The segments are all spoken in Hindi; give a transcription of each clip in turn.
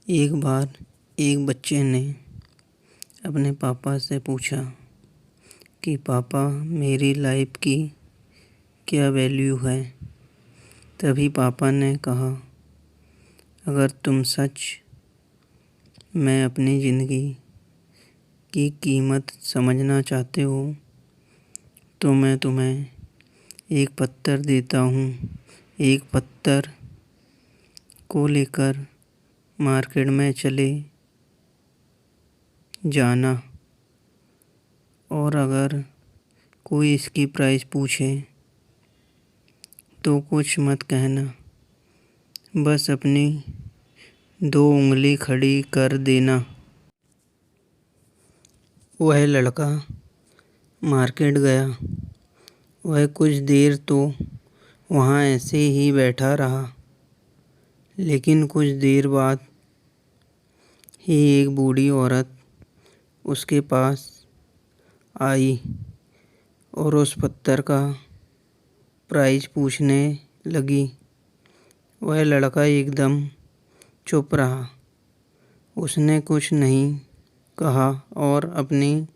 एक बार एक बच्चे ने अपने पापा से पूछा कि पापा मेरी लाइफ की क्या वैल्यू है। तभी पापा ने कहा, अगर तुम सच में अपनी ज़िंदगी की कीमत समझना चाहते हो तो मैं तुम्हें एक पत्थर देता हूँ। एक पत्थर को लेकर मार्केट में चले जाना और अगर कोई इसकी प्राइस पूछे तो कुछ मत कहना, बस अपनी 2 उंगली खड़ी कर देना। वह लड़का मार्केट गया। वह कुछ देर तो वहाँ ऐसे ही बैठा रहा, लेकिन कुछ देर बाद ही एक बूढ़ी औरत उसके पास आई और उस पत्थर का प्राइस पूछने लगी। वह लड़का एकदम चुप रहा। उसने कुछ नहीं कहा और अपनी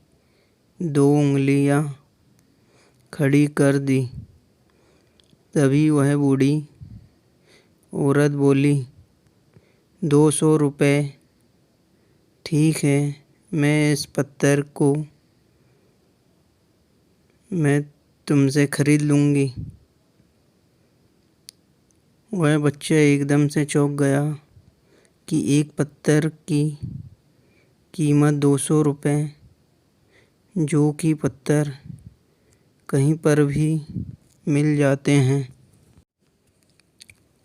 2 उंगलियां खड़ी कर दी। तभी वह बूढ़ी औरत बोली, 200 रुपये ठीक है, मैं इस पत्थर को मैं तुमसे खरीद लूँगी। वह बच्चा एकदम से चौंक गया कि एक पत्थर की कीमत 200 रुपये, जो कि पत्थर कहीं पर भी मिल जाते हैं,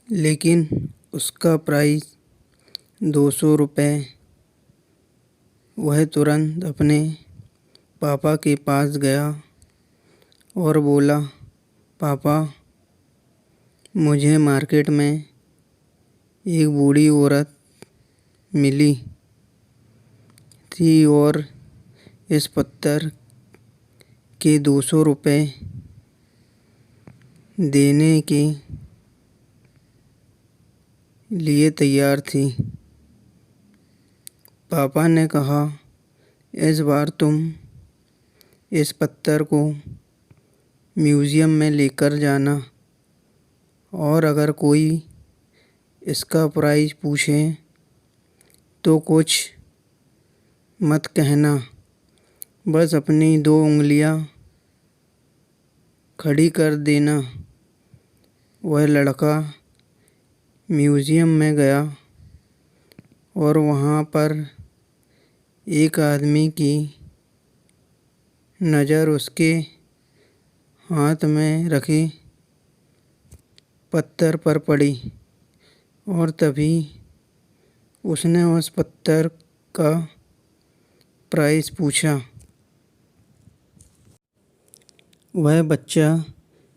लेकिन उसका प्राइस 200 रुपये। वह तुरंत अपने पापा के पास गया और बोला, पापा, मुझे मार्केट में एक बूढ़ी औरत मिली थी और इस पत्थर के 200 रुपये देने के लिए तैयार थी। पापा ने कहा, इस बार तुम इस पत्थर को म्यूज़ियम में लेकर जाना और अगर कोई इसका प्राइस पूछे तो कुछ मत कहना, बस अपनी 2 उंगलियां खड़ी कर देना। वह लड़का म्यूज़ियम में गया और वहाँ पर एक आदमी की नज़र उसके हाथ में रखे पत्थर पर पड़ी और तभी उसने उस पत्थर का प्राइस पूछा। वह बच्चा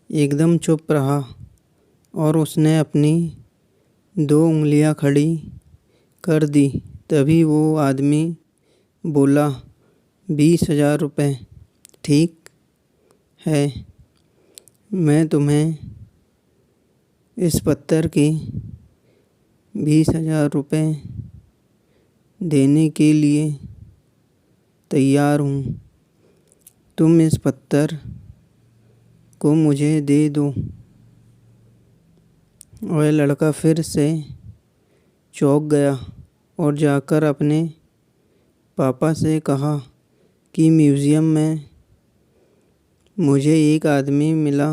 एकदम चुप रहा और उसने अपनी 2 उंगलियां खड़ी कर दी। तभी वो आदमी बोला, 20,000 रुपये ठीक है, मैं तुम्हें इस पत्थर के 20,000 रुपये देने के लिए तैयार हूँ। तुम इस पत्थर को मुझे दे दो। वह लड़का फिर से चौंक गया और जाकर अपने पापा से कहा कि म्यूज़ियम में मुझे एक आदमी मिला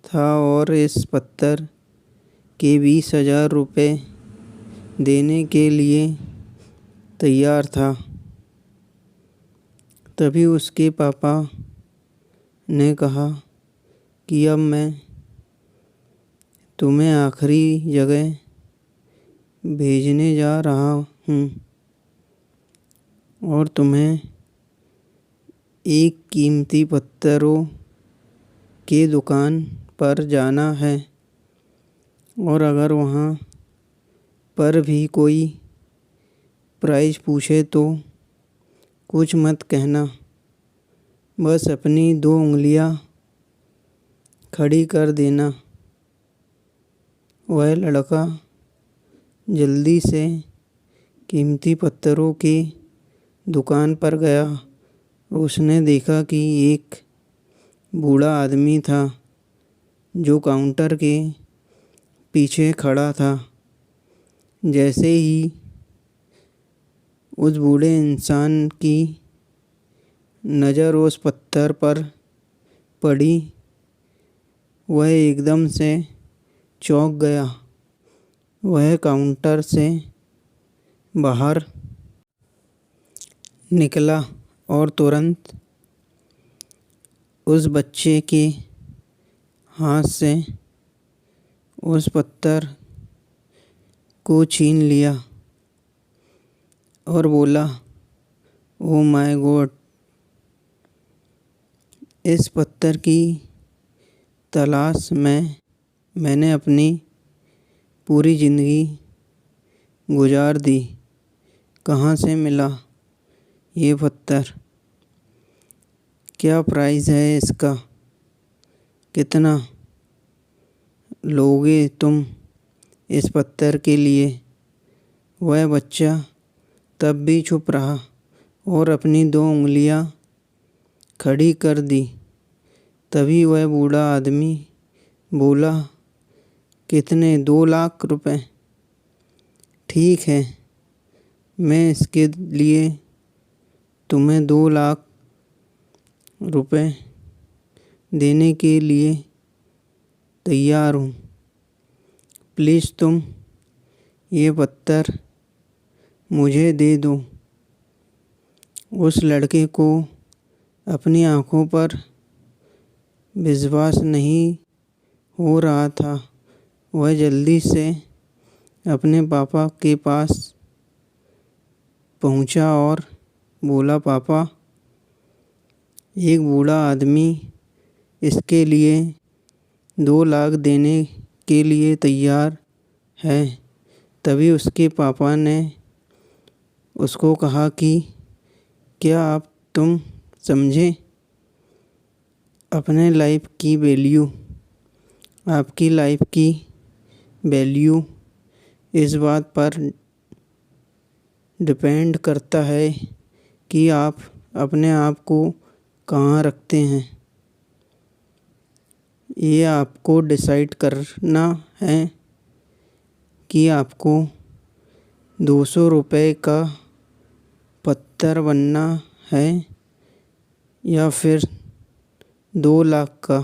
था और इस पत्थर के 20,000 रुपये देने के लिए तैयार था। तभी उसके पापा ने कहा कि अब मैं तुम्हें आखिरी जगह भेजने जा रहा हूँ और तुम्हें एक कीमती पत्थरों के दुकान पर जाना है और अगर वहाँ पर भी कोई प्राइस पूछे तो कुछ मत कहना, बस अपनी 2 उंगलियां खड़ी कर देना। वह लड़का जल्दी से कीमती पत्थरों की दुकान पर गया। उसने देखा कि एक बूढ़ा आदमी था जो काउंटर के पीछे खड़ा था। जैसे ही उस बूढ़े इंसान की नज़र उस पत्थर पर पड़ी, वह एकदम से चौंक गया। वह काउंटर से बाहर निकला और तुरंत उस बच्चे के हाथ से उस पत्थर को छीन लिया और बोला, ओ माय गॉड, इस पत्थर की तलाश में मैंने अपनी पूरी ज़िंदगी गुजार दी। कहाँ से मिला ये पत्थर? क्या प्राइस है इसका? कितना लोगे तुम इस पत्थर के लिए? वह बच्चा तब भी चुप रहा और अपनी 2 उंगलियां खड़ी कर दी। तभी वह बूढ़ा आदमी बोला, कितने? 2 लाख रुपए? ठीक है, मैं इसके लिए तुम्हें 2 लाख रुपए देने के लिए तैयार हूँ। प्लीज़ तुम ये पत्थर मुझे दे दो। उस लड़के को अपनी आंखों पर विश्वास नहीं हो रहा था। वह जल्दी से अपने पापा के पास पहुंचा और बोला, पापा, एक बूढ़ा आदमी इसके लिए 2 लाख देने के लिए तैयार है। तभी उसके पापा ने उसको कहा कि क्या आप तुम समझे अपने लाइफ की वैल्यू? आपकी लाइफ की वैल्यू इस बात पर डिपेंड करता है कि आप अपने आप को कहाँ रखते हैं। ये आपको डिसाइड करना है कि आपको 200 रुपए का पत्थर बनना है या फिर 2 लाख का।